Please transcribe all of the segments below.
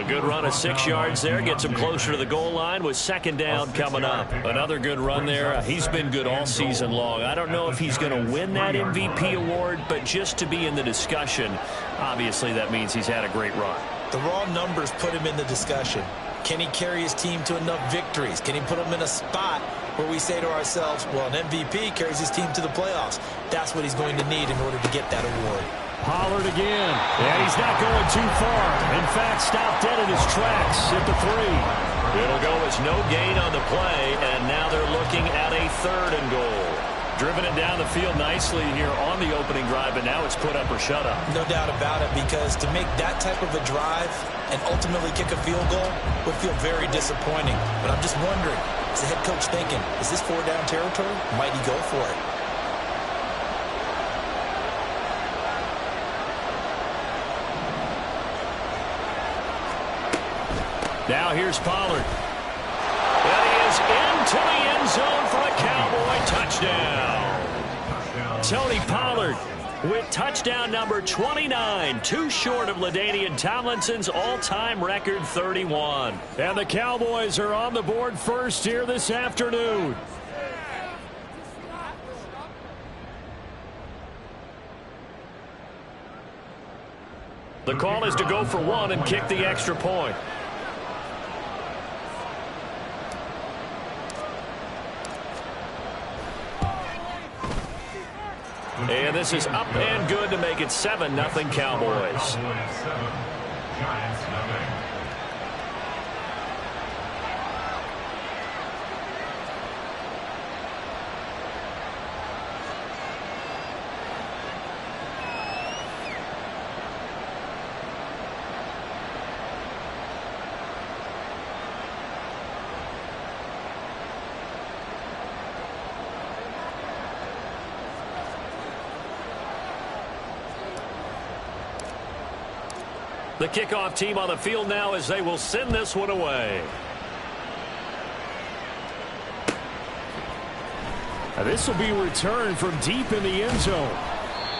A good run of 6 yards there. Gets him closer to the goal line with second down coming up. Another good run there. He's been good all season long. I don't know if he's going to win that MVP award, but just to be in the discussion, obviously that means he's had a great run. The raw numbers put him in the discussion. Can he carry his team to enough victories? Can he put them in a spot where we say to ourselves, well, an MVP carries his team to the playoffs. That's what he's going to need in order to get that award. Pollard again, and he's not going too far. In fact, stopped dead in his tracks at the 3. It'll go as no gain on the play, and now they're looking at a 3rd and goal. Driven it down the field nicely here on the opening drive, and now it's put up or shut up. No doubt about it, because to make that type of a drive and ultimately kick a field goal would feel very disappointing. But I'm just wondering, is the head coach thinking, is this 4-down territory? Might he go for it? Now here's Pollard. And he is into the end zone for a Cowboy touchdown. Tony Pollard with touchdown number 29, too short of LaDainian Tomlinson's all-time record 31. And the Cowboys are on the board first here this afternoon. The call is to go for 1 and kick the extra point. And this is up and good to make it 7-0 Cowboys. The kickoff team on the field now as they will send this one away. This will be returned from deep in the end zone.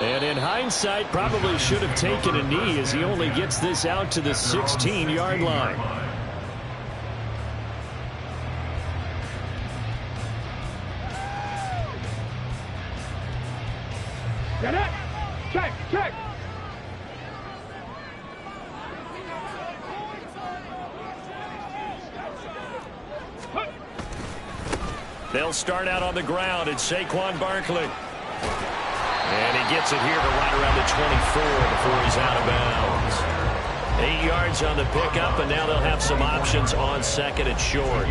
And in hindsight, probably should have taken a knee as he only gets this out to the 16-yard line. Get it! Check, check! They'll start out on the ground. It's Saquon Barkley. And he gets it here to right around the 24 before he's out of bounds. 8 yards on the pickup, and now they'll have some options on second and short.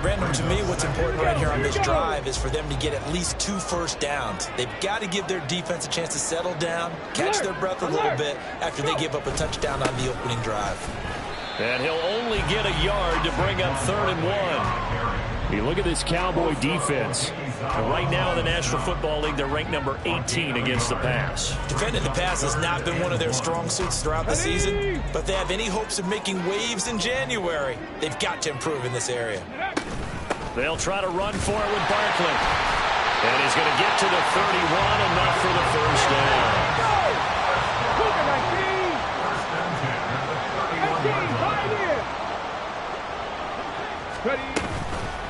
Brandon, to me, what's important right here on this drive is for them to get at least 2 first downs. They've got to give their defense a chance to settle down, catch their breath a little bit after they give up a touchdown on the opening drive. And he'll only get a yard to bring up 3rd and 1. You look at this Cowboy defense. Right now in the National Football League, they're ranked number 18 against the pass. Defending the pass has not been one of their strong suits throughout the season, but they have any hopes of making waves in January. They've got to improve in this area. They'll try to run for it with Barkley. And he's going to get to the 31, enough for the first down.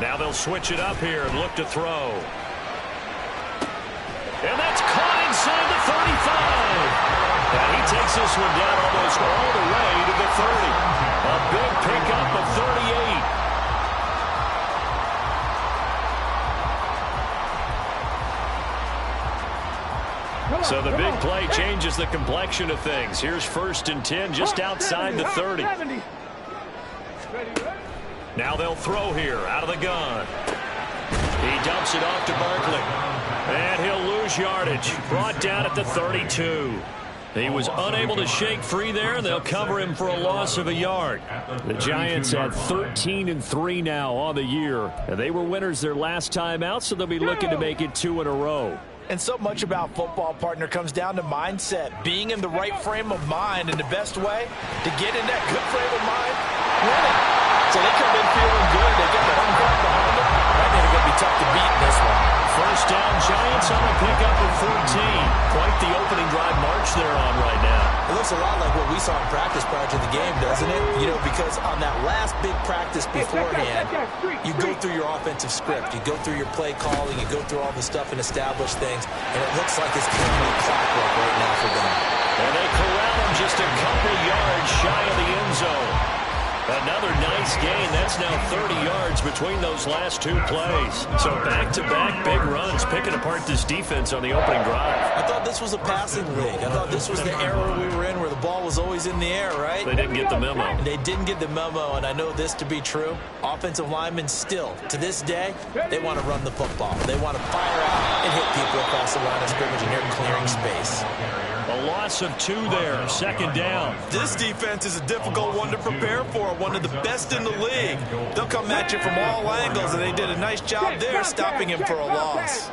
Now they'll switch it up here and look to throw. And that's caught inside the 35. And he takes this one down almost all the way to the 30. A big pickup of 38. So the big play changes the complexion of things. Here's 1st and 10 just outside the 30. Now they'll throw here out of the gun. He dumps it off to Barkley. And he'll lose yardage. Brought down at the 32. He was unable to shake free there, and they'll cover him for a loss of a yard. The Giants at 13-3 now on the year. And they were winners their last time out, so they'll be looking to make it 2 in a row. And so much about football, partner, comes down to mindset. Being in the right frame of mind, and the best way to get in that good frame of mind, winning. So they come in feeling good. They get the home crowd behind them. I think it's going to be tough to beat in this one. First down, Giants on a pickup of 14. Quite the opening drive march they're on right now. It looks a lot like what we we saw in practice prior to the game, doesn't it? You know, because on that last big practice beforehand, you go through your offensive script. You go through your play calling. You go through all the stuff and establish things. And it looks like it's going to be clockwork right now for them. And they corral him just a couple yards shy of the end zone. Another nice gain. That's now 30 yards between those last two plays. So back-to-back big runs, picking apart this defense on the opening drive. I thought this was a passing league. I thought this was the era we were in where the ball was always in the air, right? They didn't get the memo. And they didn't get the memo, and I know this to be true. Offensive linemen still, to this day, they want to run the football. They want to fire out and hit people across the line of scrimmage, and they're clearing space. A loss of 2 there, second down. This defense is a difficult one to prepare for, one of the best in the league. They'll come at you from all angles, and they did a nice job there stopping him for a loss.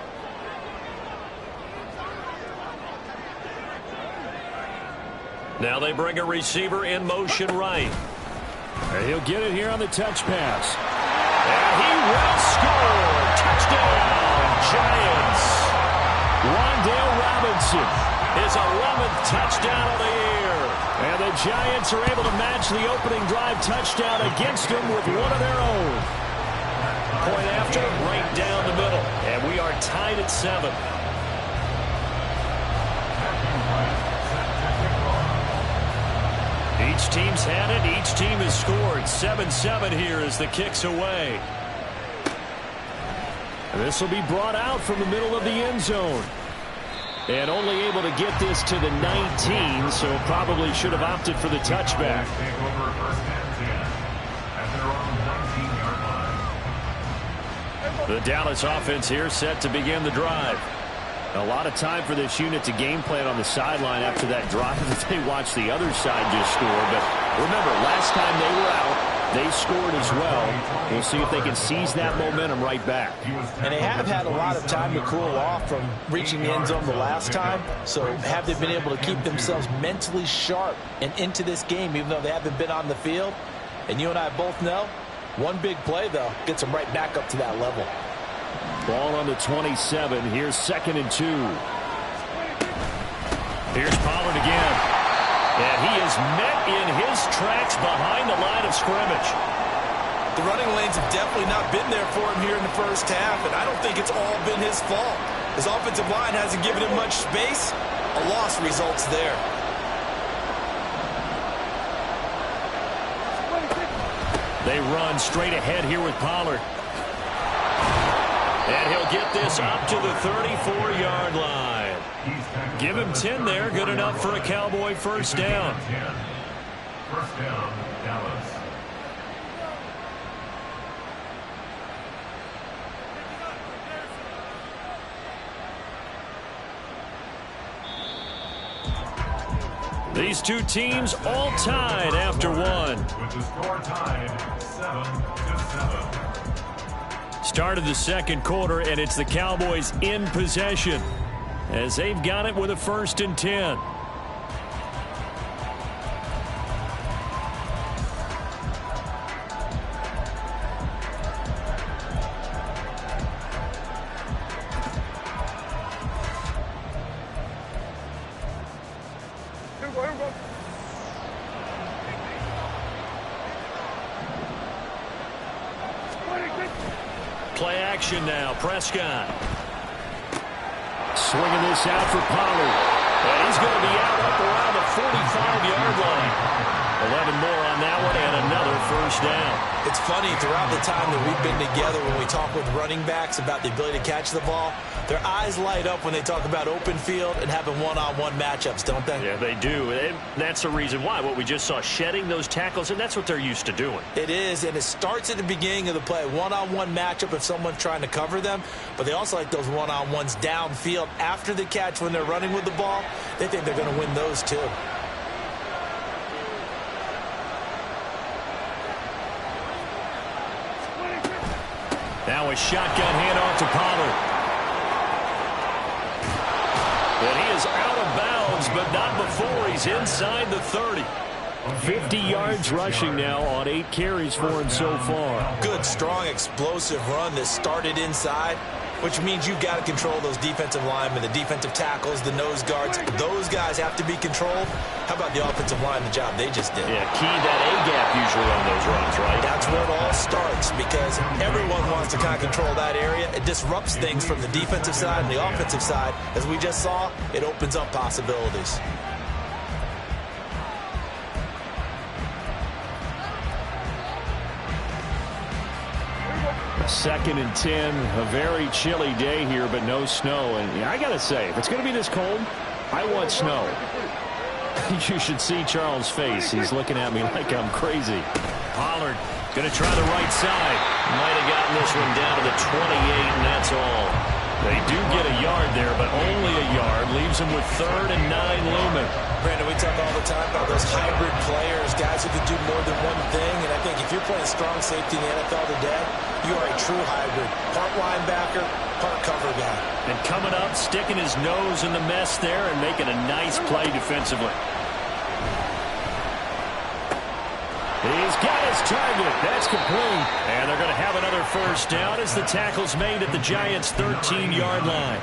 Now they bring a receiver in motion right. And he'll get it here on the touch pass. And he will score. Touchdown, Giants. Wan'Dale Robinson. His 11th touchdown of the year. And the Giants are able to match the opening drive touchdown against them with one of their own. Point after, right down the middle. And we are tied at 7. Each team's had it. Each team has scored. 7-7 here as the kick's away. And this will be brought out from the middle of the end zone. And only able to get this to the 19, so probably should have opted for the touchback. The Dallas offense here set to begin the drive. A lot of time for this unit to game plan on the sideline after that drive that they watched the other side just score. But remember, last time they were out, they scored as well. We'll see if they can seize that momentum right back. And they have had a lot of time to cool off from reaching the end zone the last time. So have they been able to keep themselves mentally sharp and into this game, even though they haven't been on the field? And you and I both know, one big play, though, gets them right back up to that level. Ball on the 27. Here's 2nd and 2. Here's Pollard again. And he is met in his tracks behind the line of scrimmage. The running lanes have definitely not been there for him here in the first half, and I don't think it's all been his fault. His offensive line hasn't given him much space. A loss results there. They run straight ahead here with Pollard. And he'll get this up to the 34-yard line. Give him 10 there. Good enough for a Cowboy first down. First down, Dallas. These two teams all tied after one. With the score tied 7-7. Started the second quarter, and it's the Cowboys in possession as they've got it with a 1st and 10. Play action now. Prescott. Swinging this out for Pollard. And he's going to be out up around the 45-yard line. 11 more on that one and another first down. It's funny, throughout the time that we've been together, when we talk with running backs about the ability to catch the ball, their eyes light up when they talk about open field and having one-on-one matchups, don't they? Yeah, they do. And that's the reason why. What we just saw, shedding those tackles, and that's what they're used to doing. It is, and it starts at the beginning of the play. One-on-one matchup if someone's trying to cover them, but they also like those one-on-ones downfield after the catch when they're running with the ball. They think they're going to win those too. Now a shotgun handoff to Pollard. And he is out of bounds, but not before he's inside the 30. 50 yards rushing now on 8 carries for him so far. Good, strong, explosive run that started inside which means you've got to control those defensive linemen, the defensive tackles, the nose guards. Those guys have to be controlled. How about the offensive line, the job they just did? Yeah, key that A-gap usually on those runs, right? That's where it all starts, because everyone wants to kind of control that area. It disrupts things from the defensive side and the offensive side. As we just saw, it opens up possibilities. Second and 10, a very chilly day here, but no snow. And I got to say, if it's going to be this cold, I want snow. You should see Charles' face. He's looking at me like I'm crazy. Pollard going to try the right side. Might have gotten this one down to the 28, and that's all. They do get a yard there, but only a yard. Leaves them with 3rd and 9 looming. Brandon, we talk all the time about those hybrid players, guys who can do more than one thing. And I think if you're playing strong safety in the NFL today, you are a true hybrid. Part linebacker, part cover guy. And coming up, sticking his nose in the mess there and making a nice play defensively. He's got his target. That's complete. And they're going to have another first down as the tackle's made at the Giants' 13-yard line.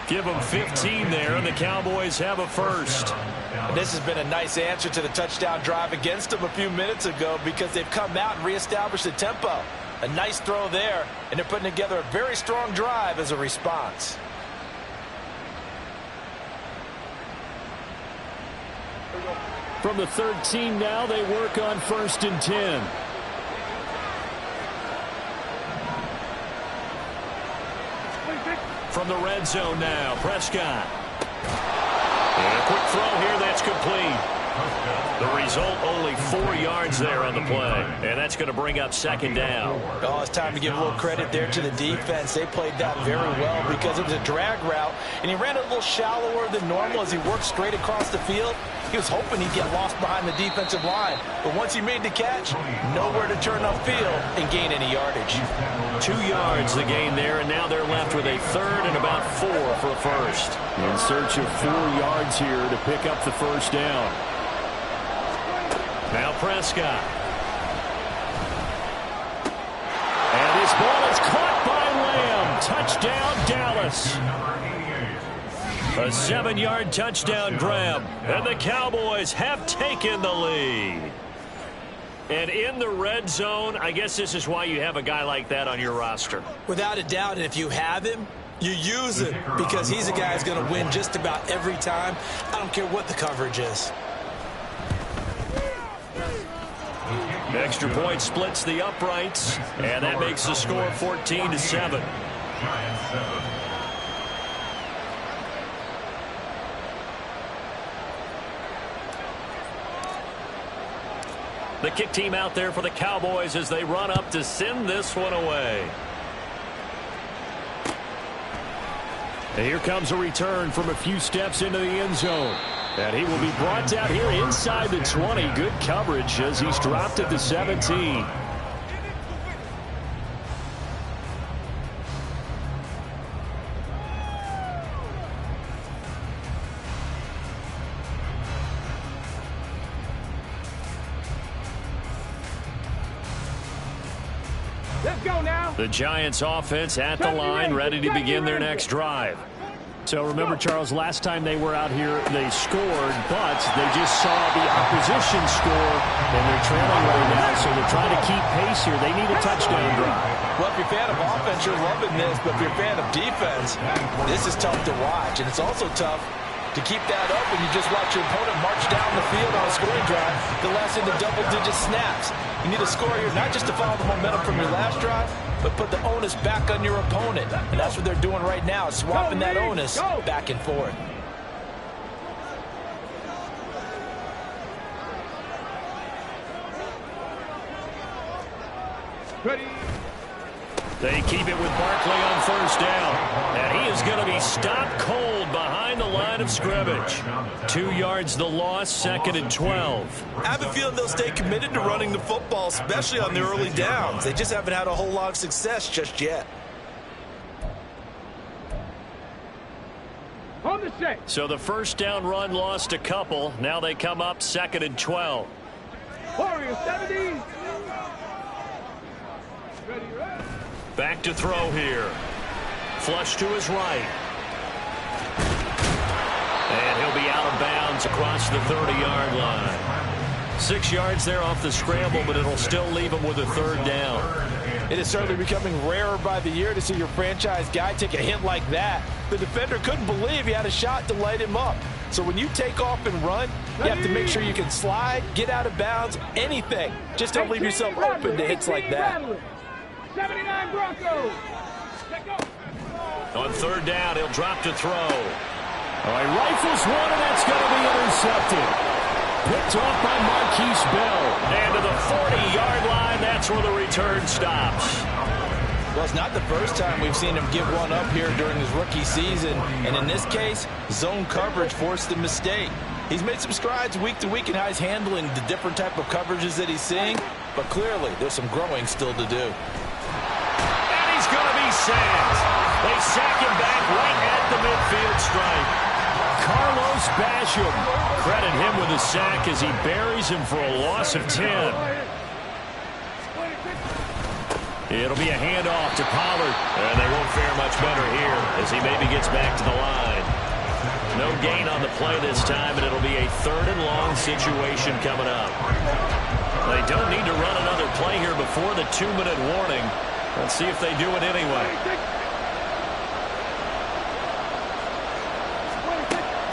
Give them 15 there, and the Cowboys have a first. And this has been a nice answer to the touchdown drive against them a few minutes ago, because they've come out and reestablished the tempo. A nice throw there, and they're putting together a very strong drive as a response. From the 13 now, they work on 1st and 10. From the red zone now, Prescott. And a quick throw here, that's complete. The result, only 4 yards there on the play. And that's going to bring up 2nd down. Oh, it's time to give a little credit there to the defense. They played that very well, because it was a drag route, and he ran it a little shallower than normal as he worked straight across the field. He was hoping he'd get lost behind the defensive line. But once he made the catch, nowhere to turn upfield and gain any yardage. 2 yards the gain there, and now they're left with a 3rd and about 4 for a first. In search of 4 yards here to pick up the first down. Now Prescott. And his ball is caught by Lamb. Touchdown, Dallas. A 7-yard touchdown grab, and the Cowboys have taken the lead. And in the red zone, I guess this is why you have a guy like that on your roster. Without a doubt, and if you have him, you use him, because he's a guy who's going to win just about every time. I don't care what the coverage is. Extra point splits the uprights, and that makes the score 14-7. The kick team out there for the Cowboys as they run up to send this one away. And here comes a return from a few steps into the end zone. And he will be brought down here inside the 20. Good coverage as he's dropped at the 17. Let's go now. The Giants offense at the line, ready to begin their next drive. So remember, Charles, last time they were out here, they scored, but they just saw the opposition score, and they're trailing right now, so they're trying to keep pace here. They need a touchdown drive. Well, if you're a fan of offense, you're loving this, but if you're a fan of defense, this is tough to watch, and it's also tough to keep that up when you just watch your opponent march down the field on a scoring drive, the last into double-digit snaps. You need a score here, not just to follow the momentum from your last drive, but put the onus back on your opponent. And that's what they're doing right now, swapping that onus back and forth. Ready. They keep it with Barkley on first down. And he is going to be stopped cold behind the line of scrimmage. 2 yards the loss, 2nd and 12. I have a feeling they'll stay committed to running the football, especially on the early downs. They just haven't had a whole lot of success just yet. On the set. So the first down run lost a couple. Now they come up 2nd and 12. Warriors 70. Ready, ready. Back to throw here. flush to his right. And he'll be out of bounds across the 30-yard line. 6 yards there off the scramble, but it'll still leave him with a third down. It is certainly becoming rarer by the year to see your franchise guy take a hit like that. The defender couldn't believe he had a shot to light him up. So when you take off and run, you have to make sure you can slide, get out of bounds, anything. Just don't leave yourself open to hits like that. 79 Broncos. On third down, he'll drop to throw. All right, rifles one, and that's going to be intercepted. Picked off by Marquise Bell. And to the 40-yard line, that's where the return stops. Well, it's not the first time we've seen him give one up here during his rookie season. And in this case, zone coverage forced the mistake. He's made some strides week to week in how he's handling the different type of coverages that he's seeing. But clearly, there's some growing still to do. And he's going to be sacked. They sack him back right at the midfield stripe. Carlos Basham. Credit him with a sack as he buries him for a loss of 10. It'll be a handoff to Pollard. And they won't fare much better here as he maybe gets back to the line. No gain on the play this time, and it'll be a 3rd and long situation coming up. They don't need to run another play here before the 2-minute warning. Let's see if they do it anyway.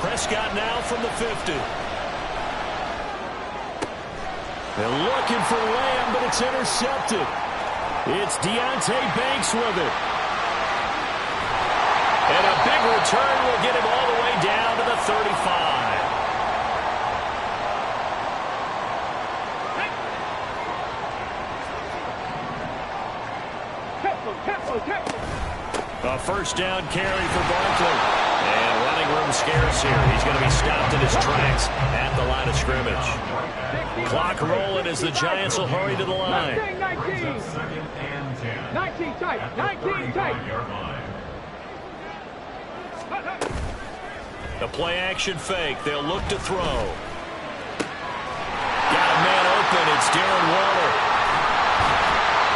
Prescott now from the 50. They're looking for Lamb, but it's intercepted. It's Deonte Banks with it. And a big return will get him all the way down to the 35. A first down carry for Barkley. And running room scarce here. He's going to be stopped in his tracks at the line of scrimmage. Clock rolling as the Giants will hurry to the line. 19 tight. 19 tight. The play action fake. They'll look to throw. Got a man open. It's Darren Waller.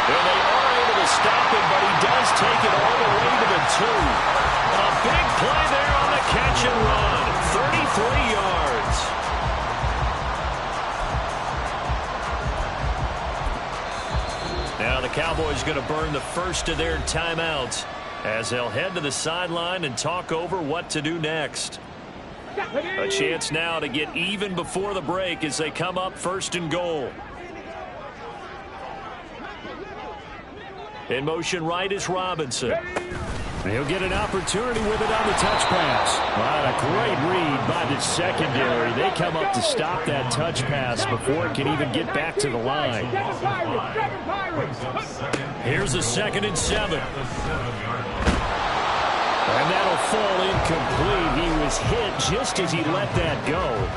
Well, they are able to stop him, but he does take it all the way to the 2. A big play there on the catch and run. 33 yards. Now the Cowboys going to burn the first of their timeouts as they'll head to the sideline and talk over what to do next. A chance now to get even before the break as they come up 1st and goal. In motion right is Robinson. He'll get an opportunity with it on the touch pass. What a great read by the secondary. They come up to stop that touch pass before it can even get back to the line. Here's a 2nd and 7. And that'll fall incomplete. He was hit just as he let that go.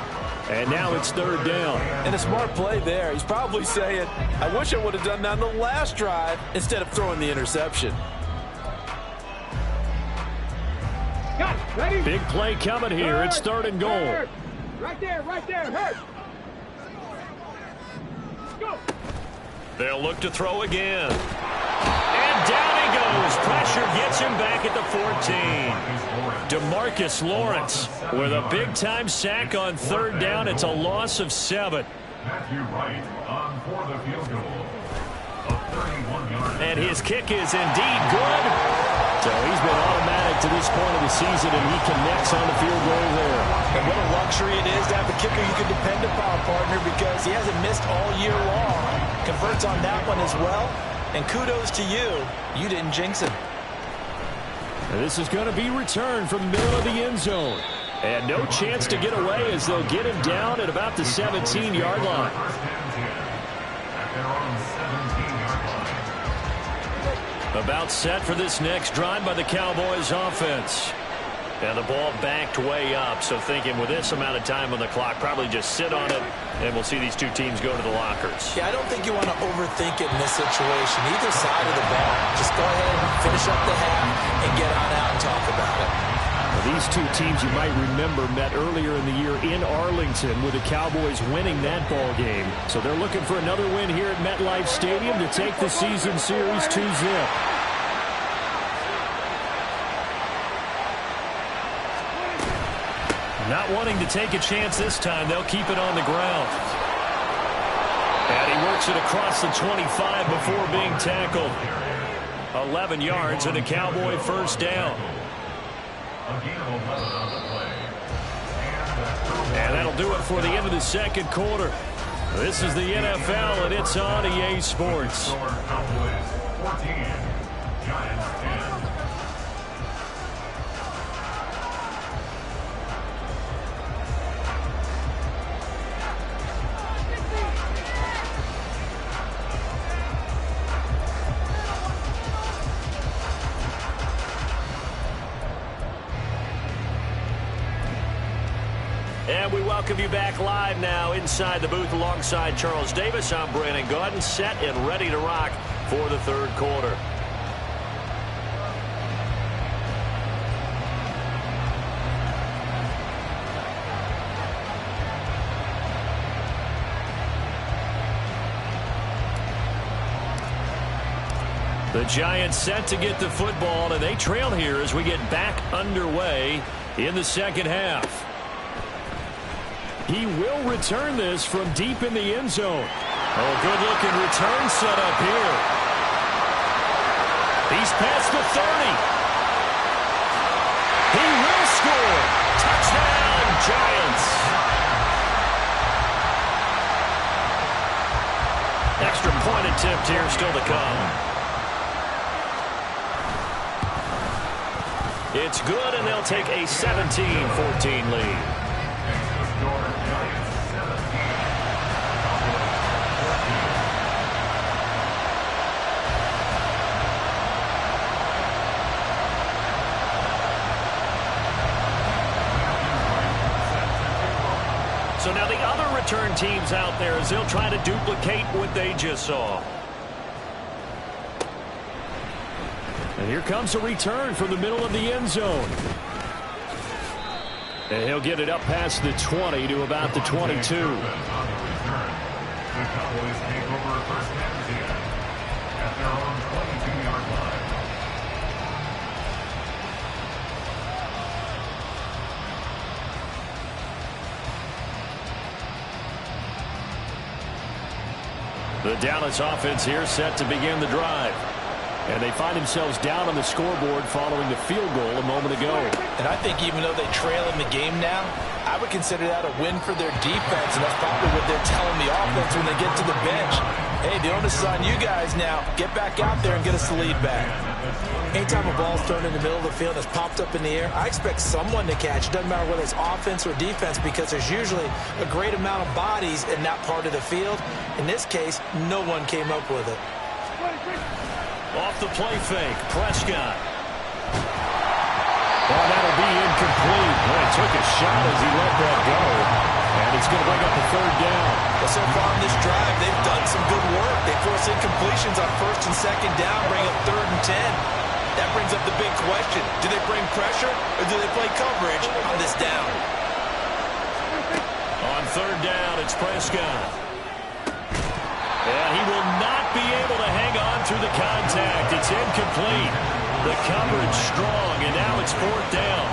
And now it's 3rd down. And a smart play there. He's probably saying, I wish I would have done that on the last drive instead of throwing the interception. Big play coming here. It's 3rd and goal. Right there, hurt. Go. They'll look to throw again. And down he goes. Pressure gets him back at the 14. DeMarcus Lawrence with a big-time sack on 3rd down. It's a loss of 7. Matthew Wright on for the field goal. A 31-yard. And his kick is indeed good. So he's been automatic to this point of the season, and he connects on the field goal there. And what a luxury it is to have a kicker you can depend upon, partner, because he hasn't missed all year long. Converts on that one as well. And kudos to you. You didn't jinx him. And this is going to be returned from the middle of the end zone. And no chance to get away as they'll get him down at about the 17-yard line. About set for this next drive by the Cowboys offense. And the ball backed way up, so thinking with this amount of time on the clock, probably just sit on it, and we'll see these two teams go to the lockers. Yeah, I don't think you want to overthink it in this situation. Either side of the ball, just go ahead, finish up the half, and get on out and talk about it. Well, these two teams, you might remember, met earlier in the year in Arlington with the Cowboys winning that ball game. So they're looking for another win here at MetLife Stadium to take the season series 2-0. Not wanting to take a chance this time, they'll keep it on the ground. And he works it across the 25 before being tackled. 11 yards and a Cowboy first down. And that'll do it for the end of the second quarter. This is the NFL, and it's on EA Sports. Cowboys 14, Giants 10. And we welcome you back live now inside the booth alongside Charles Davis. I'm Brandon Gaudin, set and ready to rock for the third quarter. The Giants set to get the football, and they trail here as we get back underway in the second half. He will return this from deep in the end zone. Oh, good-looking return set up here. He's past the 30. He will score. Touchdown, Giants. Extra point attempt here still to come. It's good, and they'll take a 17-14 lead. So now the other return teams out there as they'll try to duplicate what they just saw. And here comes a return from the middle of the end zone. And he'll get it up past the 20 to about the 22. The Cowboys take over first and 10 at their own 22-yard line. The Dallas offense here set to begin the drive. And they find themselves down on the scoreboard following the field goal a moment ago. And I think even though they trail in the game now, I would consider that a win for their defense, and that's probably what they're telling the offense when they get to the bench. Hey, the onus is on you guys now. Get back out there and get us the lead back. Anytime a ball's thrown in the middle of the field that's popped up in the air, I expect someone to catch. It doesn't matter whether it's offense or defense, because there's usually a great amount of bodies in that part of the field. In this case, no one came up with it. Off the play fake, Prescott. Well, that'll be incomplete. Boy, he took a shot as he let that go. And it's going to bring up the third down. Well, so far on this drive, they've done some good work. They force incompletions on first and second down, bring up 3rd and 10. That brings up the big question. Do they bring pressure or do they play coverage on this down? On 3rd down, it's Prescott. And he will not be able to hang on through the contact. It's incomplete. The coverage strong, and now it's 4th down.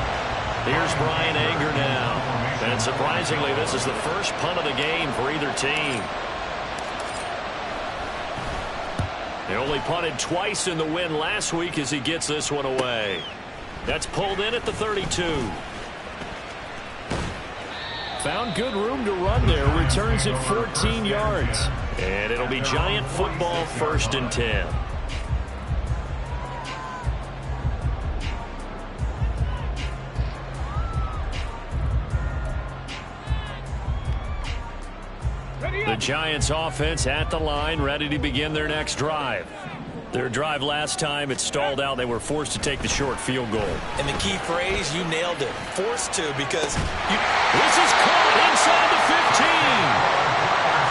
Here's Brian Anger now. And surprisingly, this is the first punt of the game for either team. They only punted twice in the win last week as he gets this one away. That's pulled in at the 32. Found good room to run there. Returns it 14 yards. And it'll be Giant football 1st and 10. The Giants offense at the line, ready to begin their next drive. Their drive last time, it stalled out. They were forced to take the short field goal. And the key phrase, you nailed it. Forced to, because this is caught inside the 15.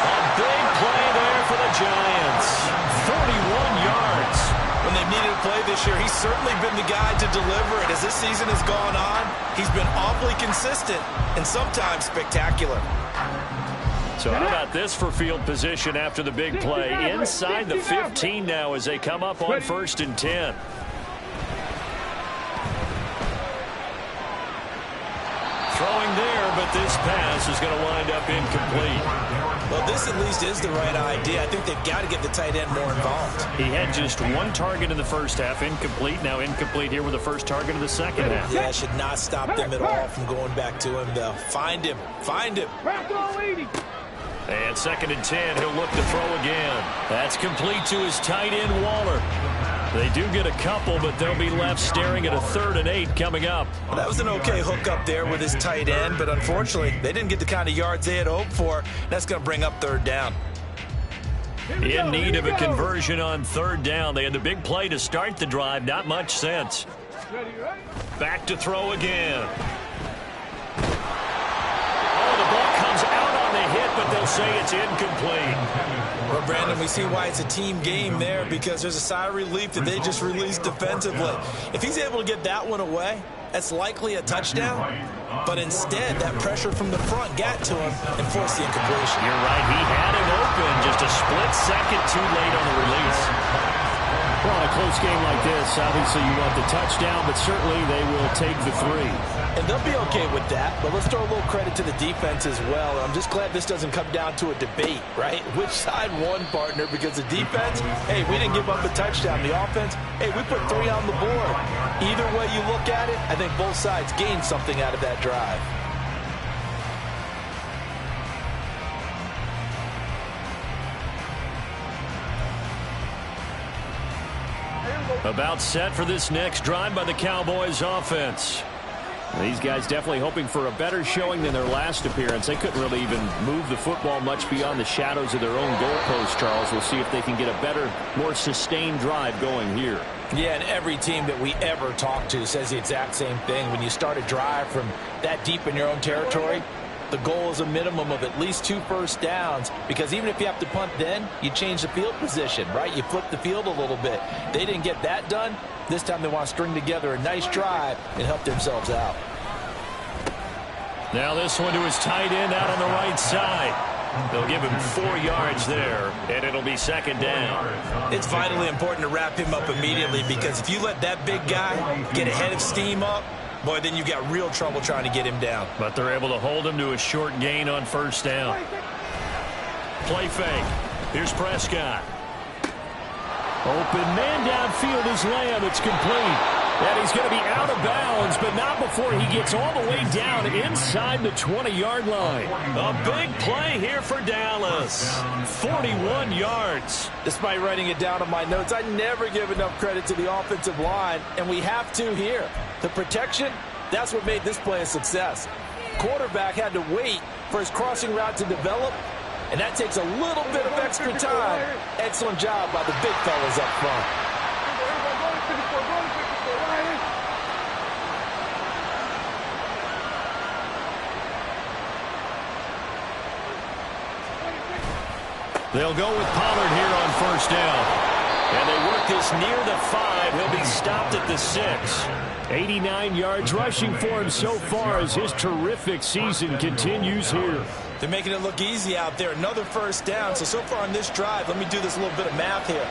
A big play there for the Giants. 31 yards. When they've needed a play this year, he's certainly been the guy to deliver it. As this season has gone on, he's been awfully consistent and sometimes spectacular. So how about this for field position after the big play? Inside the 15 now as they come up on 1st and 10. Throwing there but this pass is going to wind up incomplete. Well, this at least is the right idea. I think they've got to get the tight end more involved. He had just one target in the first half, incomplete. Now incomplete here with the first target of the second half. Yeah, should not stop them at all from going back to him, though. Find him. Find him. And 2nd and 10, he'll look to throw again. That's complete to his tight end, Waller. They do get a couple, but they'll be left staring at a 3rd and 8 coming up. Well, that was an okay hook up there with his tight end, but unfortunately, they didn't get the kind of yards they had hoped for. That's going to bring up 3rd down. In need of a conversion on 3rd down. They had the big play to start the drive. Not much sense. Back to throw again. Oh, the ball comes out on the hit, but they'll say it's incomplete. Well, Brandon, we see why it's a team game there, because there's a sigh of relief that they just released defensively. If he's able to get that one away, that's likely a touchdown. But instead, that pressure from the front got to him and forced the incompletion. You're right. He had him open. Just a split second too late on the release. Well, in a close game like this, obviously you want the touchdown, but certainly they will take the 3. And they'll be okay with that, but let's throw a little credit to the defense as well. I'm just glad this doesn't come down to a debate, right? Which side won, partner? Because the defense, hey, we didn't give up a touchdown. The offense, hey, we put 3 on the board. Either way you look at it, I think both sides gained something out of that drive. About set for this next drive by the Cowboys offense. These guys definitely hoping for a better showing than their last appearance. They couldn't really even move the football much beyond the shadows of their own goalpost, Charles. We'll see if they can get a better, more sustained drive going here. Yeah, and every team that we ever talk to says the exact same thing. When you start a drive from that deep in your own territory, the goal is a minimum of at least 2 first downs, because even if you have to punt then, you change the field position, right? You flip the field a little bit. They didn't get that done. This time they want to string together a nice drive and help themselves out. Now this one to his tight end out on the right side. They'll give him 4 yards there, and it'll be 2nd down. It's vitally important to wrap him up immediately, because if you let that big guy get a head of steam up, boy, then you've got real trouble trying to get him down. But they're able to hold him to a short gain on 1st down. Play fake. Here's Prescott. Open man downfield is Lamb. It's complete. And he's going to be out of bounds, but not before he gets all the way down inside the 20-yard line. A big play here for Dallas. 41 yards. Despite writing it down on my notes, I never give enough credit to the offensive line, and we have to here. The protection, that's what made this play a success. Quarterback had to wait for his crossing route to develop, and that takes a little bit of extra time. Excellent job by the big fellas up front. They'll go with Pollard here on 1st down. And they work this near the 5. He'll be stopped at the 6. 89 yards rushing for him so far as his terrific season continues here. They're making it look easy out there. Another 1st down. So far on this drive, let me do this little bit of math here.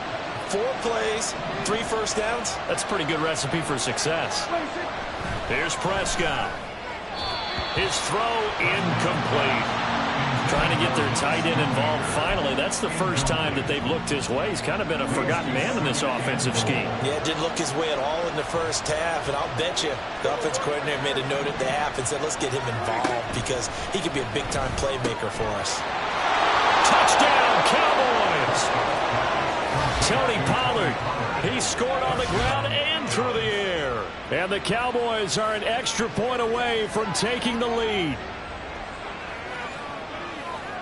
4 plays, 3 first downs. That's a pretty good recipe for success. Here's Prescott. His throw incomplete. Trying to get their tight end involved finally. That's the first time that they've looked his way. He's kind of been a forgotten man in this offensive scheme. Yeah, didn't look his way at all in the first half. And I'll bet you the offense coordinator made a note at the half and said, let's get him involved because he could be a big-time playmaker for us. Touchdown, Cowboys! Tony Pollard. He scored on the ground and through the air. And the Cowboys are an extra point away from taking the lead.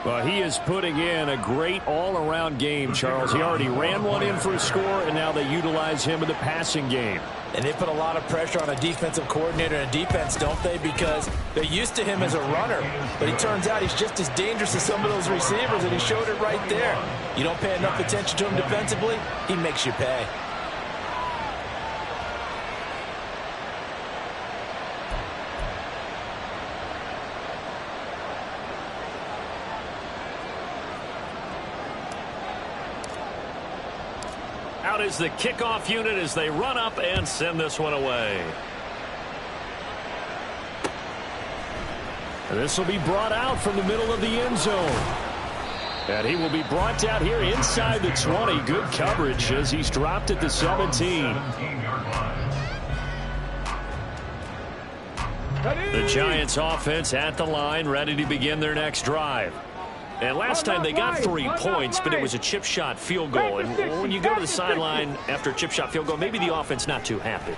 Well, he is putting in a great all-around game, Charles. He already ran one in for a score, and now they utilize him in the passing game. And they put a lot of pressure on a defensive coordinator and defense, don't they? Because they're used to him as a runner. But it turns out he's just as dangerous as some of those receivers, and he showed it right there. You don't pay enough attention to him defensively, he makes you pay. Out is the kickoff unit as they run up and send this one away. This will be brought out from the middle of the end zone. And he will be brought down here inside the 20. Good coverage as he's dropped at the 17. The Giants offense at the line, ready to begin their next drive. And last time they got 3 points, but it was a chip shot field goal. And when you go to the sideline after a chip shot field goal, maybe the offense not too happy.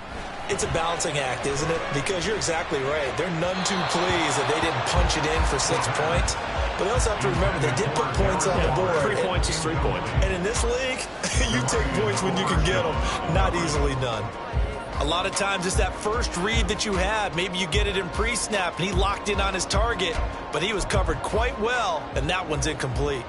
It's a balancing act, isn't it? Because you're exactly right. They're none too pleased that they didn't punch it in for 6 points. But they also have to remember they did put points on the board. 3 points is 3 points. And in this league, you take points when you can get them. Not easily done. A lot of times it's that first read that you have. Maybe you get it in pre-snap, and he locked in on his target, but he was covered quite well, and that one's incomplete.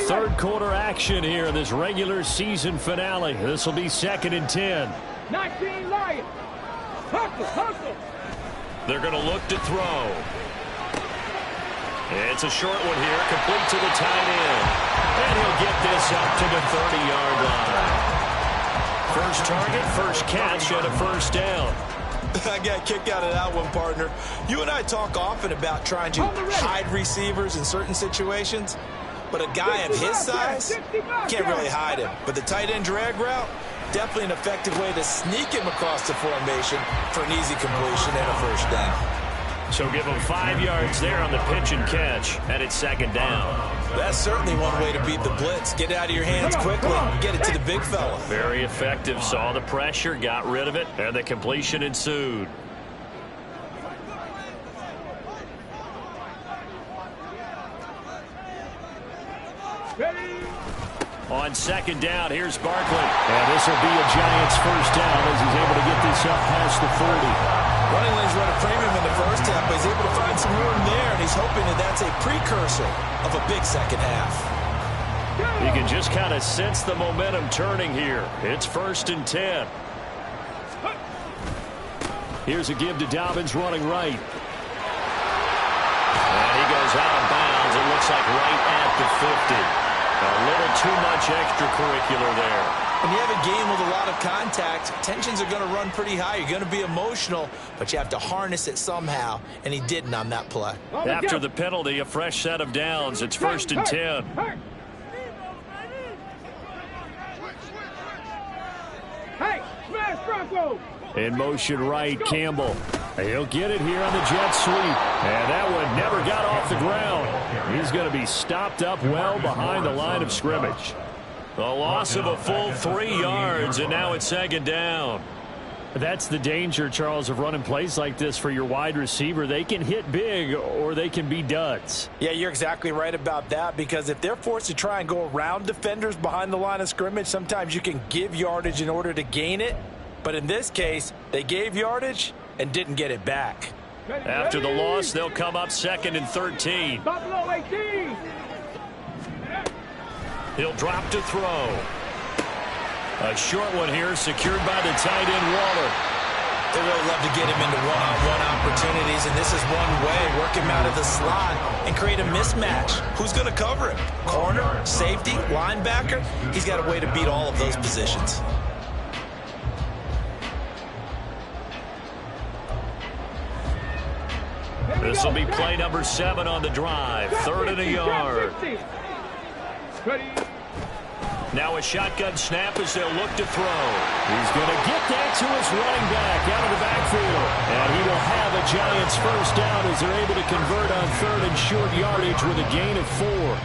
Third quarter action here in this regular season finale. This will be 2nd and 10. 19 Lions. Hustle, hustle. They're going to look to throw. It's a short one here, complete to the tight end. And he'll get this up to the 30-yard line. First target, first catch, and a first down. I got a kick out of that one, partner. You and I talk often about trying to hide receivers in certain situations, but a guy of his size can't really hide him. But the tight end drag route, definitely an effective way to sneak him across the formation for an easy completion and a first down. So give him 5 yards there on the pitch and catch, and it's 2nd down. That's certainly one way to beat the blitz. Get it out of your hands quickly. Get it to the big fella. Very effective. Saw the pressure, got rid of it, and the completion ensued. On 2nd down, here's Barkley. And this will be a Giants first down as he's able to get this up past the 40. Running lanes run a premium in the first half, but he's able to find some room there, and he's hoping that that's a precursor of a big second half. You can just kind of sense the momentum turning here. It's 1st and 10. Here's a give to Dobbins running right. And he goes out of bounds. It looks like right at the 50. A little too much extracurricular there. When you have a game with a lot of contact, tensions are going to run pretty high. You're going to be emotional, but you have to harness it somehow, and he didn't on that play. After the penalty, a fresh set of downs. It's 1st and 10. Hey, smash Bronco. In motion right, Campbell. He'll get it here on the jet sweep. And that one never got off the ground. He's going to be stopped up well behind the line of scrimmage. A loss of a full 3 yards, and now it's 2nd down. That's the danger, Charles, of running plays like this for your wide receiver. They can hit big or they can be duds. Yeah, you're exactly right about that, because if they're forced to try and go around defenders behind the line of scrimmage, sometimes you can give yardage in order to gain it. But in this case, they gave yardage and didn't get it back. After the loss, they'll come up 2nd and 13. Buffalo 18. He'll drop to throw. A short one here, secured by the tight end Waller. They really love to get him into one-on-one opportunities, and this is one way. Work him out of the slot and create a mismatch. Who's going to cover him? Corner, safety, linebacker? He's got a way to beat all of those positions. This will be play number 7 on the drive. 3rd and a yard. Now a shotgun snap as they'll look to throw. He's going to get that to his running back out of the backfield. And he will have a Giants first down as they're able to convert on 3rd and short yardage with a gain of 4.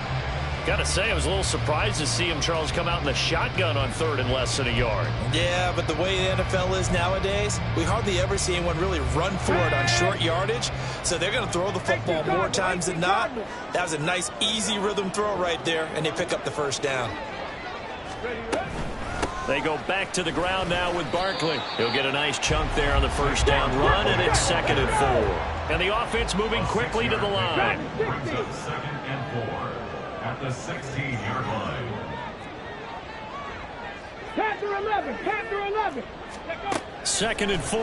Got to say, I was a little surprised to see him, Charles, come out in the shotgun on 3rd and less than a yard. Yeah, but the way the NFL is nowadays, we hardly ever see anyone really run for it on short yardage. So they're going to throw the football more times than not. That was a nice, easy rhythm throw right there, and they pick up the first down. They go back to the ground now with Barkley. He'll get a nice chunk there on the first down run, and it's 2nd and 4. And the offense moving quickly to the line. 2nd and 4 at the 16-yard line. Panther 11, Panther 11. 2nd and 4.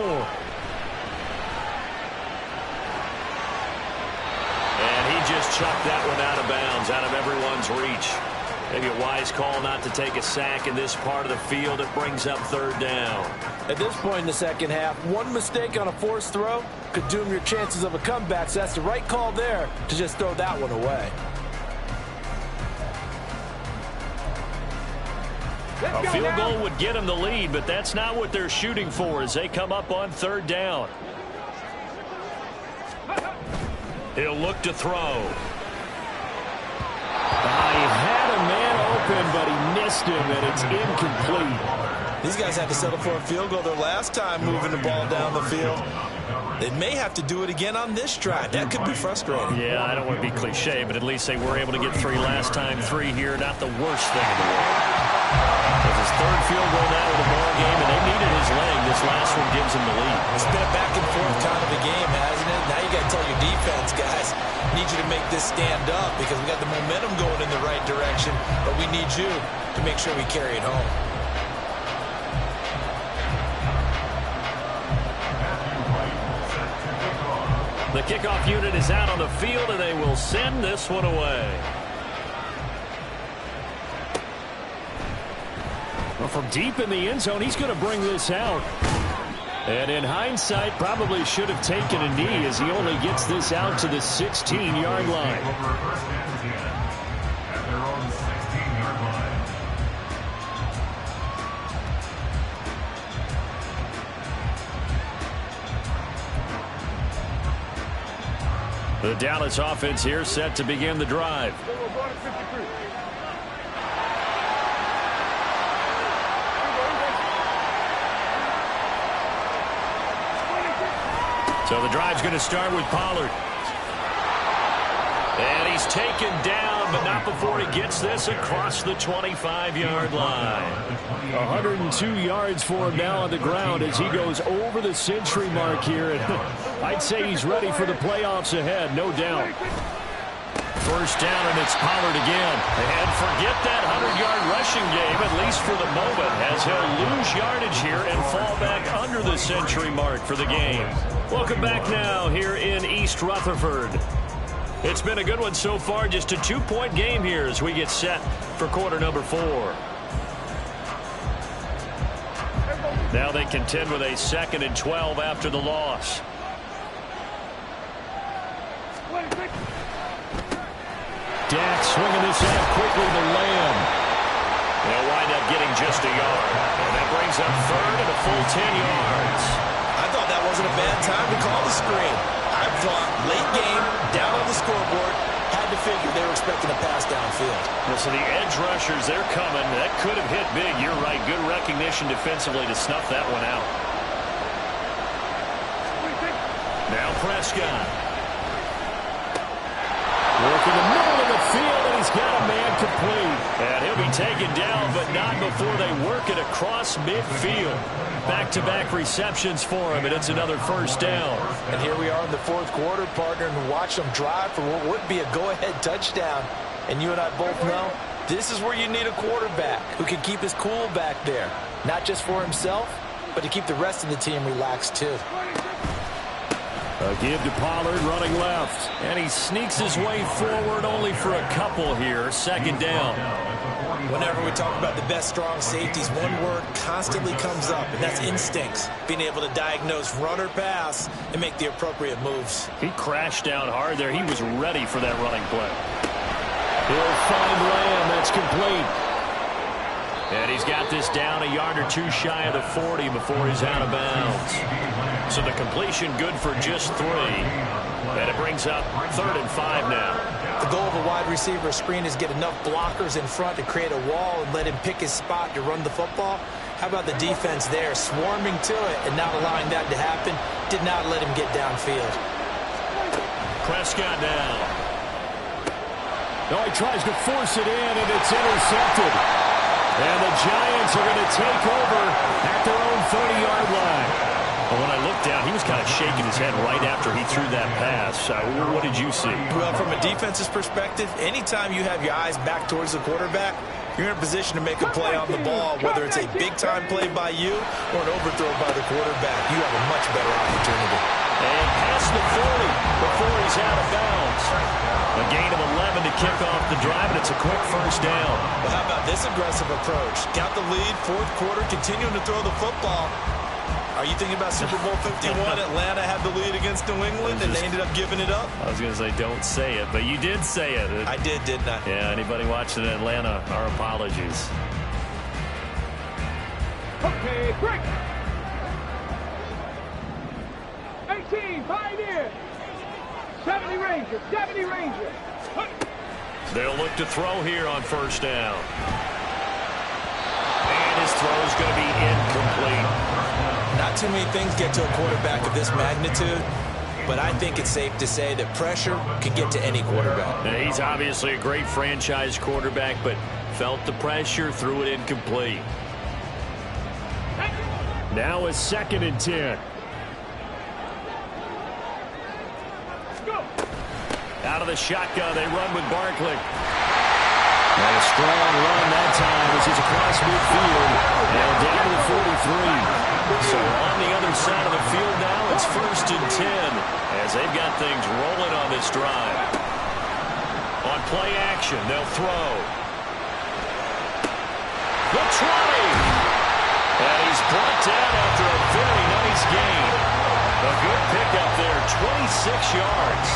And he just chucked that one out of bounds, out of everyone's reach. Maybe a wise call not to take a sack in this part of the field. It brings up third down. At this point in the second half, one mistake on a forced throw could doom your chances of a comeback, so that's the right call there to just throw that one away. A field goal would get them the lead, but that's not what they're shooting for as they come up on third down. He'll look to throw. He had a man open, but he missed him, and it's incomplete. These guys had to settle for a field goal their last time moving the ball down the field. They may have to do it again on this drive. That could be frustrating. Yeah, I don't want to be cliche, but at least they were able to get 3 last time. 3 here, not the worst thing in the world. It's his third field goal now in the ball game, and they needed his leg. This last one gives him the lead. It's been a back and forth kind of a game, hasn't it? Now you got to tell your defense, guys, need you to make this stand up because we got the momentum going in the right direction, but we need you to make sure we carry it home. The kickoff unit is out on the field, and they will send this one away. Well, from deep in the end zone, he's going to bring this out. And in hindsight, probably should have taken a knee as he only gets this out to the 16-yard line. At their own 16-yard line. The Dallas offense here set to begin the drive. So the drive's going to start with Pollard. And he's taken down, but not before he gets this across the 25-yard line. 102 yards for him now on the ground as he goes over the century mark here. And I'd say he's ready for the playoffs ahead, no doubt. First down, and it's Pollard again. And forget that 100-yard rushing game, at least for the moment, as he'll lose yardage here and fall back under the century mark for the game. Welcome back now here in East Rutherford. It's been a good one so far, just a 2-point game here as we get set for quarter number 4. Now they contend with a 2nd and 12 after the loss. Dak swinging this out quickly to Lamb. They'll wind up getting just a yard. And that brings up 3rd and a full 10 yards. I thought that wasn't a bad time to call the screen. I thought late game, down on the scoreboard, had to figure they were expecting a pass downfield. Well, so the edge rushers, they're coming. That could have hit big. You're right. Good recognition defensively to snuff that one out. Now Prescott. Working the middle of the field, and he's got a man complete. And he'll be taken down, but not before they work it across midfield. Back-to-back receptions for him, and it's another first down. And here we are in the 4th quarter, partner, and watch them drive for what would be a go-ahead touchdown. And you and I both know this is where you need a quarterback who can keep his cool back there. Not just for himself, but to keep the rest of the team relaxed too. A give to Pollard running left. And he sneaks his way forward only for a couple here. 2nd down. Whenever we talk about the best strong safeties, one word constantly comes up, and that's instincts. Being able to diagnose run or pass and make the appropriate moves. He crashed down hard there. He was ready for that running play. He'll find Lamb. That's complete. And he's got this down a yard or 2 shy of the 40 before he's out of bounds. So the completion good for just 3. And it brings up 3rd and 5 now. The goal of a wide receiver screen is get enough blockers in front to create a wall and let him pick his spot to run the football. How about the defense there, swarming to it and not allowing that to happen? Did not let him get downfield. Prescott now. No, he tries to force it in, and it's intercepted. And the Giants are going to take over at their own 30-yard line. But when I looked down, he was kind of shaking his head right after he threw that pass. What did you see? Well, from a defense's perspective, anytime you have your eyes back towards the quarterback, You're in a position to make a play on the ball, whether it's a big-time play by you or an overthrow by the quarterback. You have a much better opportunity. And past the 40 before he's out of bounds. A gain of 11 to kick off the drive, and it's a quick first down. Well, how about this aggressive approach? Got the lead, fourth quarter, continuing to throw the football. Are you thinking about Super Bowl 51? Atlanta had the lead against New England, and they ended up giving it up? I was going to say, don't say it, but you did say it. I did, didn't I? Yeah, anybody watching in Atlanta, our apologies. Okay, break. 18, Pioneer. 70 Rangers, 70 Rangers. They'll look to throw here on first down. And his throw is going to be incomplete. Not too many things get to a quarterback of this magnitude, but I think it's safe to say that pressure can get to any quarterback. Now, he's obviously a great franchise quarterback, but felt the pressure, threw it incomplete. Now a 2nd and 10. Out of the shotgun, they run with Barkley. And a strong run that time as he's across midfield and down to the 43. So on the other side of the field now, it's 1st and 10 as they've got things rolling on this drive. On play action, they'll throw. The 20. And he's brought down after a very nice gain. A good pickup there, 26 yards.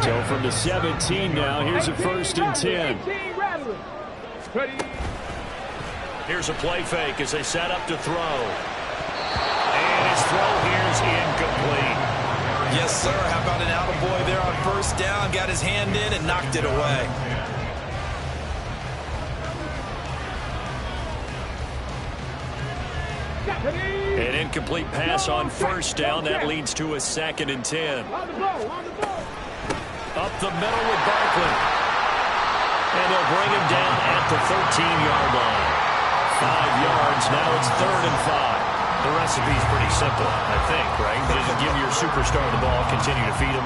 So from the 17 now, here's a 1st and 10. Here's a play fake as they set up to throw. And his throw here is incomplete. Yes, sir. How about an attaboy there on first down? Got his hand in and knocked it away. An incomplete pass on first down. That leads to a 2nd and 10. Up the middle with Barkley. And they'll bring him down at the 13-yard line. 5 yards. Now it's 3rd and 5. The recipe's pretty simple, I think, right? Just give your superstar the ball, continue to feed him.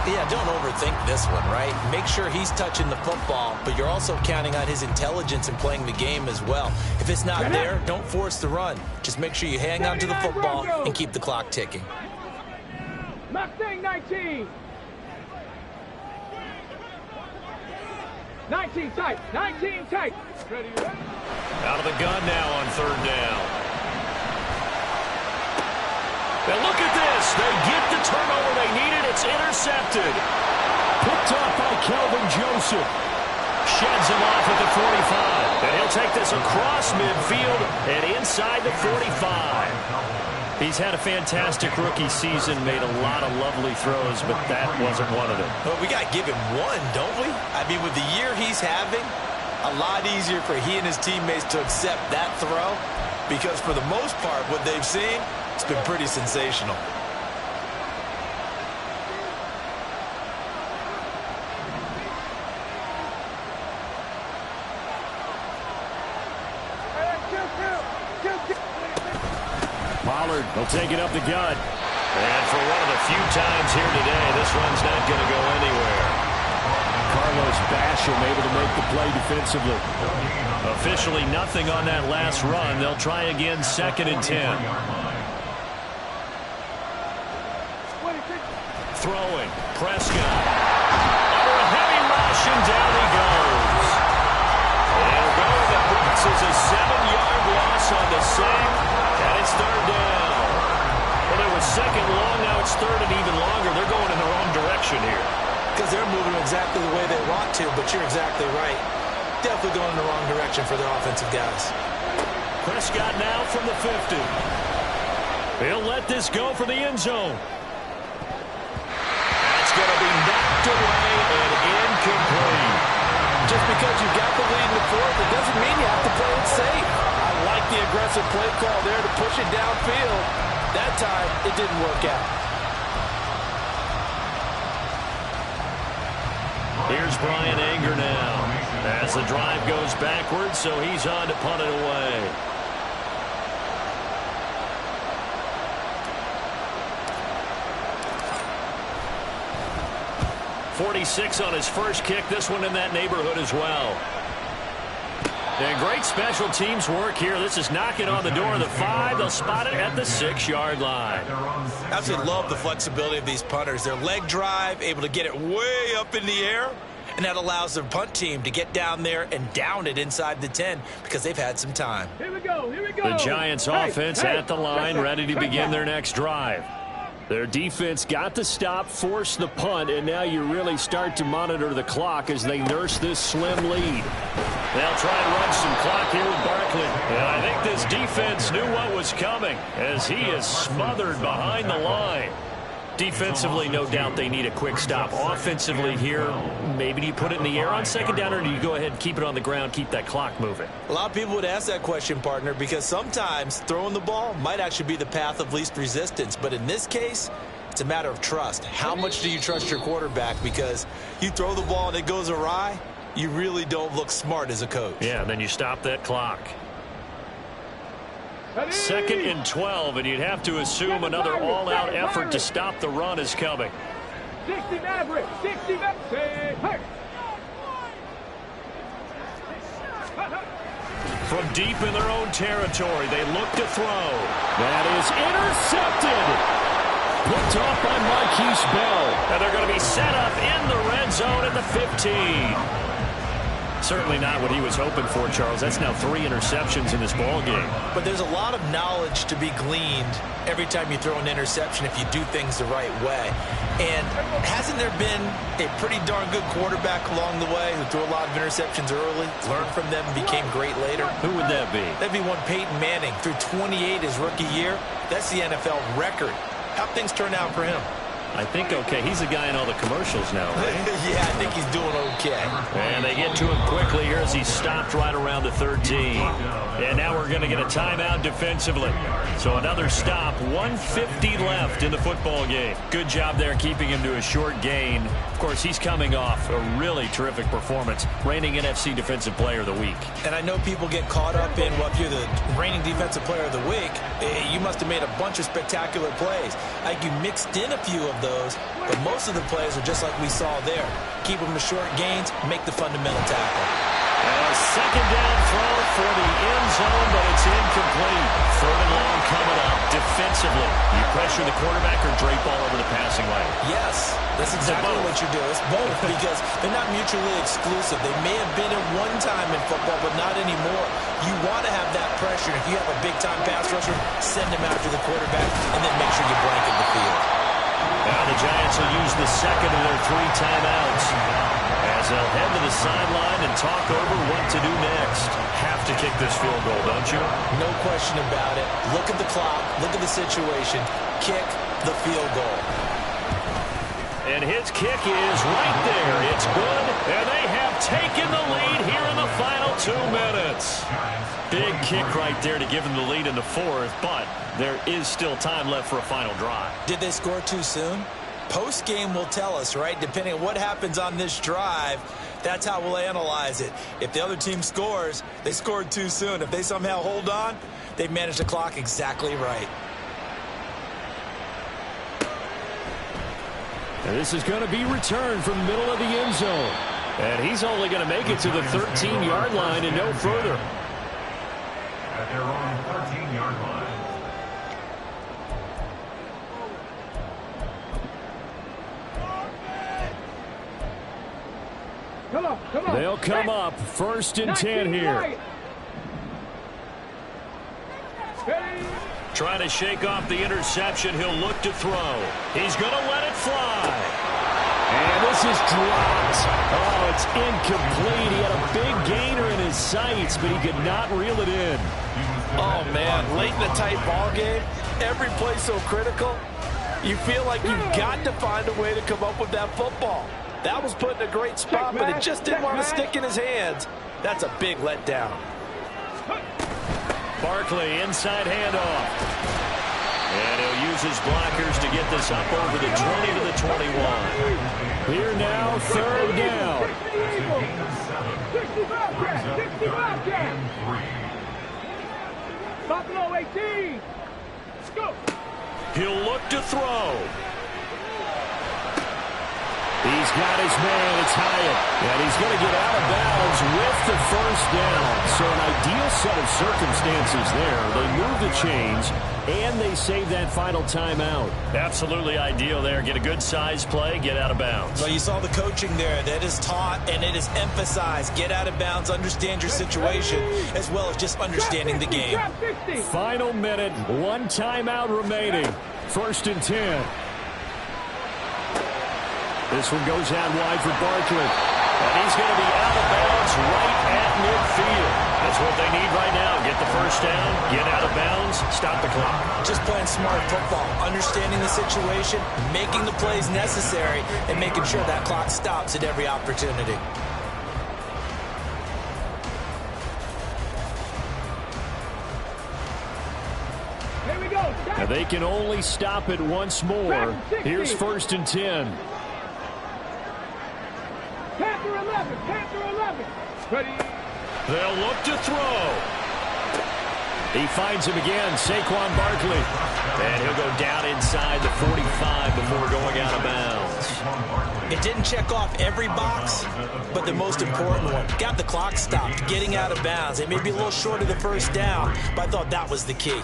Yeah, don't overthink this one, right? Make sure he's touching the football, but you're also counting on his intelligence in playing the game as well. If it's not there, don't force the run. Just make sure you hang on to the football and keep the clock ticking. Mustang 19. 19 tight. 19 tight. Out of the gun now on 3rd down. And look at this. They get the turnover they needed. It's intercepted. Picked off by Kelvin Joseph. Sheds him off at the 45. And he'll take this across midfield and inside the 45. He's had a fantastic rookie season, made a lot of lovely throws, but that wasn't one of them. Well, we got to give him one, don't we? I mean, with the year he's having, a lot easier for he and his teammates to accept that throw because for the most part, what they've seen, it's been pretty sensational. Pollard will take it up the gut. And for one of the few times here today, this run's not going to go anywhere. Carlos Basham able to make the play defensively. Officially nothing on that last run. They'll try again, 2nd and 10. Throwing. Prescott. Under a heavy rush, and down he goes. They'll go with it. This is a 7-yard loss on the sack, and it's 3rd down. Well, it was 2nd long, now it's 3rd and even longer. They're going in the wrong direction here. Because they're moving exactly the way they want to, but you're exactly right. Definitely going in the wrong direction for their offensive guys. Prescott now from the 50. He'll let this go for the end zone. That's going to be knocked away and incomplete. Just because you've got the lead in the fourth, it doesn't mean you have to play it safe. I like the aggressive play call there to push it downfield. That time, it didn't work out. Here's Brian Anger now as the drive goes backwards, so he's on to punt it away. 46 on his first kick. This one in that neighborhood as well. And great special teams work here. This is knocking on the door of the 5. They'll spot it at the 6-yard line. Absolutely love the flexibility of these punters. Their leg drive, able to get it way up in the air, and that allows their punt team to get down there and down it inside the 10 because they've had some time. Here we go, here we go. The Giants offense at the line, ready to begin their next drive. Their defense got the stop, forced the punt, and now you really start to monitor the clock as they nurse this slim lead. They'll try and run some clock here with Barkley. And I think this defense knew what was coming as he is smothered behind the line. Defensively, no doubt they need a quick stop. Offensively here, maybe do you put it in the air on second down, or do you go ahead and keep it on the ground, keep that clock moving? A lot of people would ask that question, partner, because sometimes throwing the ball might actually be the path of least resistance. But in this case, it's a matter of trust. How much do you trust your quarterback? Because you throw the ball and it goes awry, you really don't look smart as a coach. Yeah, and then you stop that clock. 2nd and 12, and you'd have to assume another all-out effort to stop the run is coming. 60 Maverick, 60 Maverick. From deep in their own territory, they look to throw. That is intercepted. Picked off by Marquise Bell. And they're going to be set up in the red zone at the 15. Certainly not what he was hoping for, Charles. That's now 3 interceptions in this ball game. But there's a lot of knowledge to be gleaned every time you throw an interception if you do things the right way. And hasn't there been a pretty darn good quarterback along the way who threw a lot of interceptions early, learned from them, and became great later? Who would that be? That'd be one Peyton Manning. Threw 28 his rookie year. That's the NFL record. How'd things turn out for him? I think okay. He's the guy in all the commercials now, right? Yeah, I think he's doing okay. And they get to him quickly here as he's stopped right around the 13. And now we're going to get a timeout defensively. So another stop, 1:50 left in the football game. Good job there keeping him to a short gain. Of course, he's coming off a really terrific performance, reigning NFC Defensive Player of the Week. And I know people get caught up in, well, if you're the reigning Defensive Player of the Week, you must have made a bunch of spectacular plays. Like you mixed in a few of those, but most of the plays are just like we saw there. Keep them to short gains, make the fundamental tackle. A second down throw for the end zone, but it's incomplete. 3rd and long coming up. Defensively, you pressure the quarterback or drape all over the passing lane? Yes, that's exactly what you do. It's both because they're not mutually exclusive. They may have been at one time in football, but not anymore. You want to have that pressure. If you have a big-time pass rusher, send him after the quarterback, and then make sure you blanket the field. Now the Giants will use the second of their 3 timeouts as they'll head to the sideline and talk over what to do next. Have to kick this field goal, don't you? No question about it. Look at the clock. Look at the situation. Kick the field goal. And his kick is right there. It's good, and they have taken the lead here in the final 2 minutes. Big kick right there to give them the lead in the 4th, but there is still time left for a final drive. Did they score too soon? Post-game will tell us, right? Depending on what happens on this drive, that's how we'll analyze it. If the other team scores, they scored too soon. If they somehow hold on, they've managed the clock exactly right. And this is going to be returned from the middle of the end zone. And he's only going to make it to the 13-yard line and no further. At their own 13-yard line. Come on, come on. They'll come up 1st and 10 here. Trying to shake off the interception. He'll look to throw. He's going to let it fly. And this is dropped. Oh, it's incomplete. He had a big gainer in his sights, but he could not reel it in. Oh, man, late in a tight ball game, every play so critical, you feel like you've got to find a way to come up with that football. That was put in a great spot, but it just didn't want to stick in his hands. That's a big letdown. Barkley, inside handoff. And he'll use his blockers to get this up over the 20 to the 21. Here now, 3rd down. 65 Buffalo 18. Go. He'll look to throw. He's he's got his man. It's Hyatt. And he's going to get out of bounds with the first down. So an ideal set of circumstances there. They move the chains, and they save that final timeout. Absolutely ideal there. Get a good size play, get out of bounds. Well, you saw the coaching there. That is taught and it is emphasized. Get out of bounds, understand your situation, as well as just understanding the game. Final minute, one timeout remaining. 1st and 10. This one goes out wide for Barkley. And he's going to be out of bounds right at midfield. That's what they need right now. Get the first down, get out of bounds, stop the clock. Just playing smart football, understanding the situation, making the plays necessary, and making sure that clock stops at every opportunity. Here we go. And they can only stop it once more. Here's 1st and 10. Panther 11. Panther 11. Ready. They'll look to throw. He finds him again, Saquon Barkley. And he'll go down inside the 45 before going out of bounds. It didn't check off every box, but the most important one. Got the clock stopped, getting out of bounds. It may be a little short of the first down, but I thought that was the key.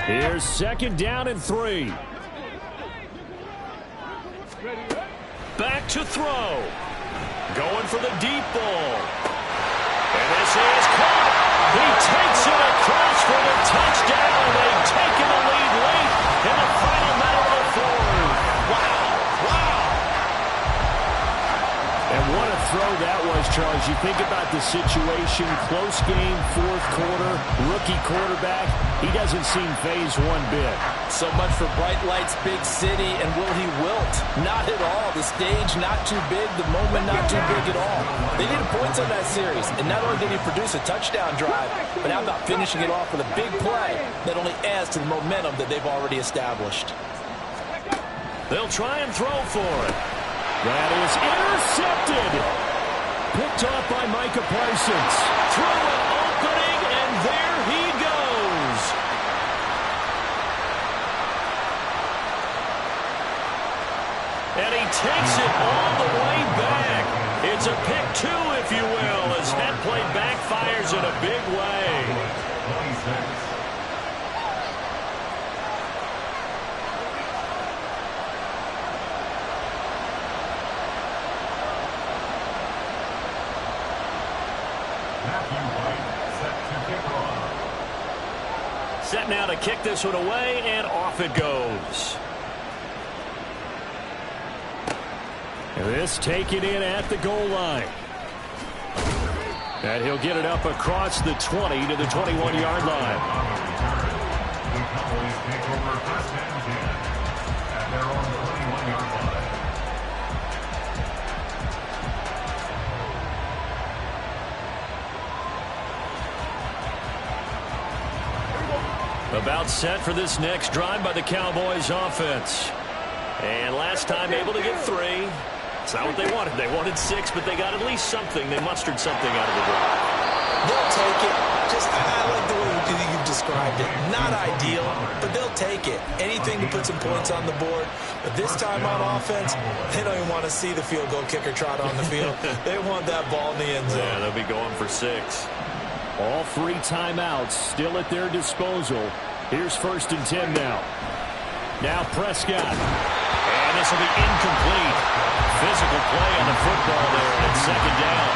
Here's 2nd down and 3. Back to throw. Going for the deep ball. And this is caught. He takes it across for the touchdown. They've taken the lead late in the final minute of the 4th. Wow. Wow. And what a throw that was, Charles. You think about the situation, close game, 4th quarter, rookie quarterback. He doesn't seem phased one bit. So much for bright lights, big city, and will he wilt? Not at all. The stage not too big, the moment not too big at all. They needed points on that series, and not only did he produce a touchdown drive, but how about finishing it off with a big play that only adds to the momentum that they've already established. They'll try and throw for it. That is intercepted. Picked off by Micah Parsons. Through an opening, and there he goes. And he takes it all the way back. It's a pick 2, if you will, as that play backfires in a big way. 26. Set now to kick this one away, and off it goes. This taken in at the goal line. And he'll get it up across the 20 to the 21-yard line. The Cowboys take over 1st and 10 at their own 21-yard line. About set for this next drive by the Cowboys offense. And last time able to get 3. It's not what they wanted. They wanted 6, but they got at least something. They mustered something out of the drive. They'll take it. I like the way you've described it. Not ideal, but they'll take it. Anything to put some points on the board. But this time on offense, they don't even want to see the field goal kicker trot on the field. They want that ball in the end zone. Yeah, they'll be going for 6. All 3 timeouts still at their disposal. Here's 1st and 10 now. Now Prescott. And this will be incomplete. Physical play on the football there, and it's 2nd down.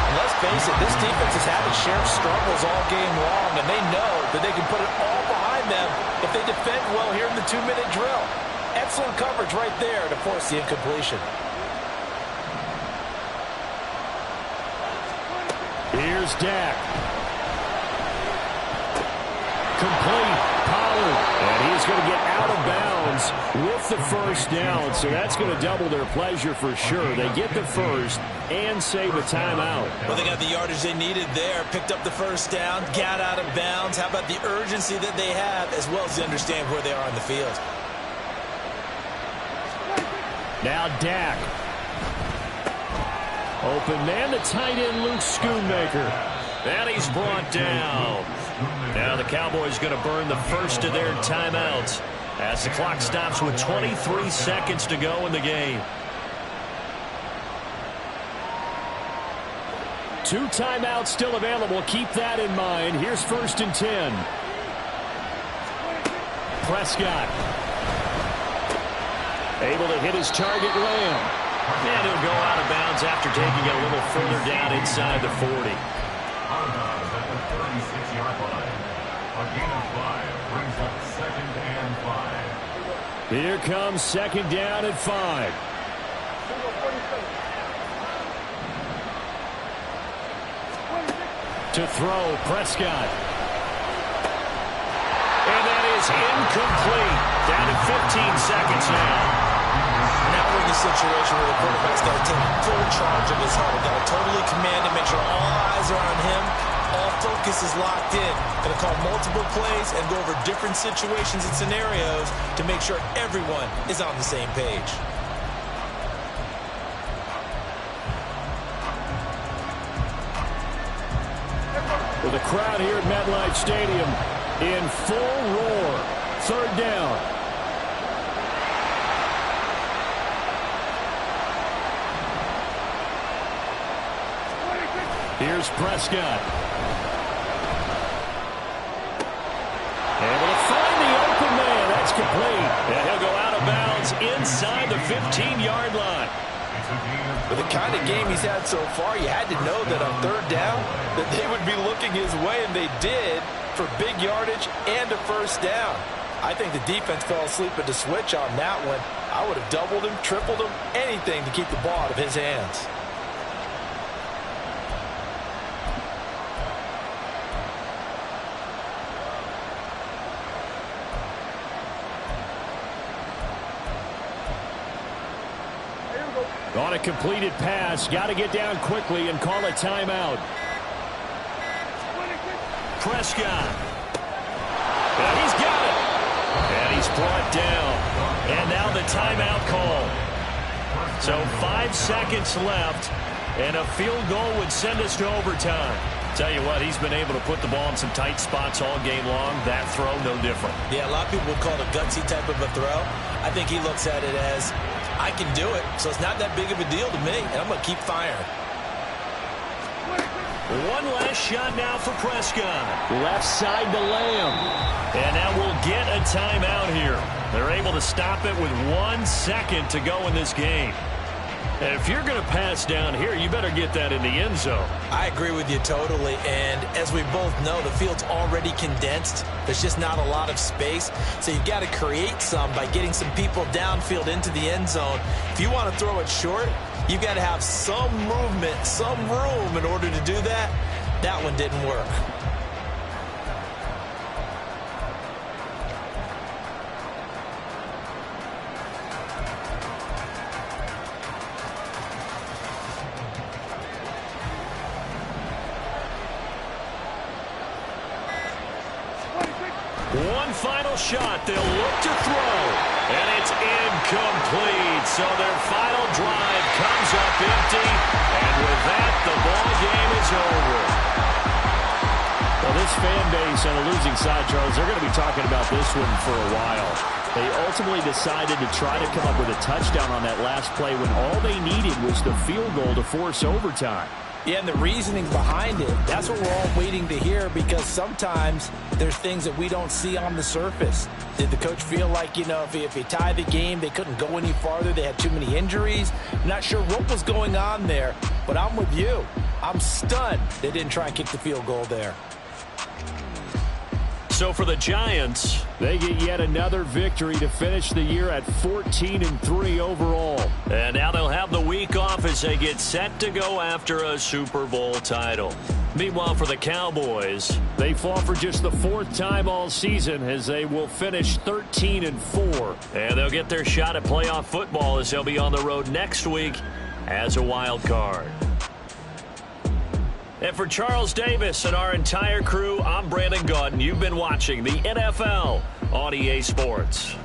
And let's face it, this defense has had its share of struggles all game long, and they know that they can put it all behind them if they defend well here in the 2-minute drill. Excellent coverage right there to force the incompletion. Here's Dak. Complete. Pollard. And he's going to get out of bounds with the first down. So that's going to double their pleasure for sure. They get the first and save a timeout. Well, they got the yardage they needed there. Picked up the first down. Got out of bounds. How about the urgency that they have, as well as to understand where they are on the field. Now Dak. Open man, the tight end, Luke Schoonmaker. And he's brought down. Now the Cowboys going to burn the first of their timeouts. as the clock stops with 23 seconds to go in the game. 2 timeouts still available. Keep that in mind. Here's 1st and 10. Prescott. Able to hit his target, Lamb. And he'll go out of bounds after taking it a little further down inside the 40. Out of bounds at the 36-yard line. A gain of 5 brings up 2nd and 5. Here comes 2nd down and 5. To throw, Prescott. And that is incomplete. Down to 15 seconds now. Now we're in a situation where the quarterback's got to take full charge of his huddle. Got to totally command it, make sure all eyes are on him. All focus is locked in. Going to call multiple plays and go over different situations and scenarios to make sure everyone is on the same page. With the crowd here at MetLife Stadium in full roar. 3rd down. Here's Prescott. Able to find the open man. That's complete. And he'll go out of bounds inside the 15-yard line. With the kind of game he's had so far, you had to know that on 3rd down that they would be looking his way, and they did, for big yardage and a 1st down. I think the defense fell asleep at the switch on that one. I would have doubled him, tripled him, anything to keep the ball out of his hands. On a completed pass, got to get down quickly and call a timeout. Prescott. And he's got it. And he's brought down. And now the timeout call. So 5 seconds left, and a field goal would send us to overtime. Tell you what, he's been able to put the ball in some tight spots all game long. That throw, no different. Yeah, a lot of people would call it a gutsy type of a throw. I think he looks at it as, I can do it, so it's not that big of a deal to me, and I'm going to keep firing. One last shot now for Prescott. Left side to Lamb. And now we'll get a timeout here. They're able to stop it with 1 second to go in this game. And if you're going to pass down here, you better get that in the end zone. I agree with you totally, and as we both know, the field's already condensed. There's just not a lot of space, so you've got to create some by getting some people downfield into the end zone. If you want to throw it short, you've got to have some movement, some room in order to do that. That one didn't work. One final shot. They'll look to throw. And it's incomplete. So their final drive comes up empty. And with that, the ball game is over. Well, this fan base on the losing side, Charles, they're going to be talking about this one for a while. They ultimately decided to try to come up with a touchdown on that last play when all they needed was the field goal to force overtime. Yeah, and the reasoning behind it, that's what we're all waiting to hear, because sometimes there's things that we don't see on the surface. Did the coach feel like, if you tie the game, they couldn't go any farther, they had too many injuries? Not sure what was going on there, but I'm with you. I'm stunned they didn't try and kick the field goal there. So for the Giants, they get yet another victory to finish the year at 14-3 overall. And now they'll have the week off as they get set to go after a Super Bowl title. Meanwhile, for the Cowboys, they fall for just the 4th time all season as they will finish 13-4. And they'll get their shot at playoff football as they'll be on the road next week as a wild card. And for Charles Davis and our entire crew, I'm Brandon Gaudin. You've been watching the NFL on EA Sports.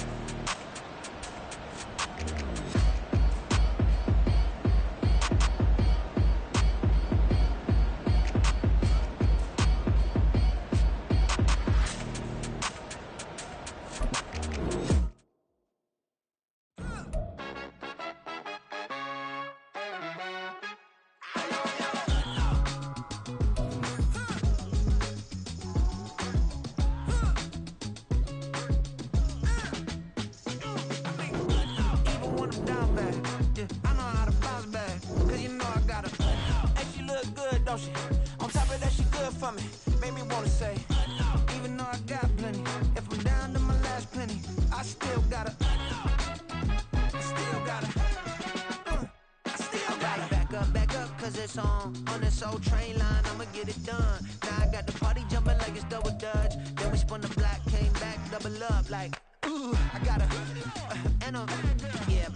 it's on this old train line, I'ma get it done. Now I got the party jumping like it's double dutch. Then we spun the block, came back, double up like, ooh, I got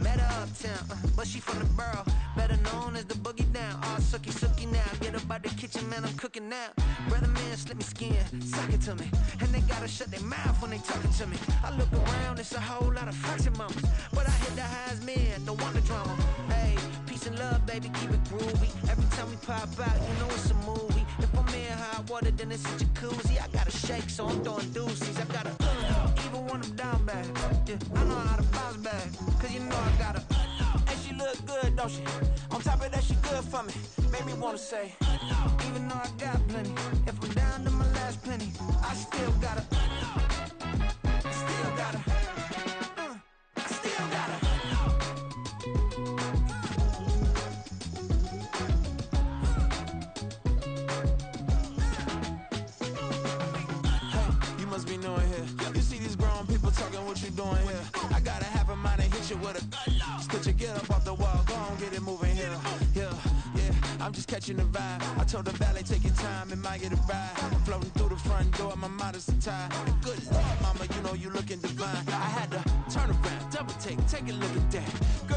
met her uptown, but she from the borough, better known as the boogie down. All sookie now, get up out the kitchen, man, I'm cooking now. Brother man, slip me skin, suck it to me, and they gotta shut their mouth when they talking to me. I look around, it's a whole lot of fraction mamas, but I hit the highs, man, don't want the drama. Hey, peace and love, baby, keep it groovy. Every time we pop out, you know it's a movie. If I'm in hot water, then it's a jacuzzi. I gotta shake, so I'm throwing deuces. I gotta even when I'm down bad. Yeah, I know how to bounce back, cause you know I gotta. And she look good, don't she? On top of that, she good for me. Made me wanna say, even though I got plenty, if I'm down to my last penny, I still gotta. Still gotta. I still gotta. You must be knowing here. You see these grown people talking, what you doing here? I gotta have a mind to hit you with a. Just put your get up off the wall, go on, get it moving here. Yeah, I'm just catching the vibe. I told the valet, take your time, it might get a ride. Floating through the front door, my modest attire. And good Lord, mama, you know you looking divine. I had to turn around, double take a look at that. Girl,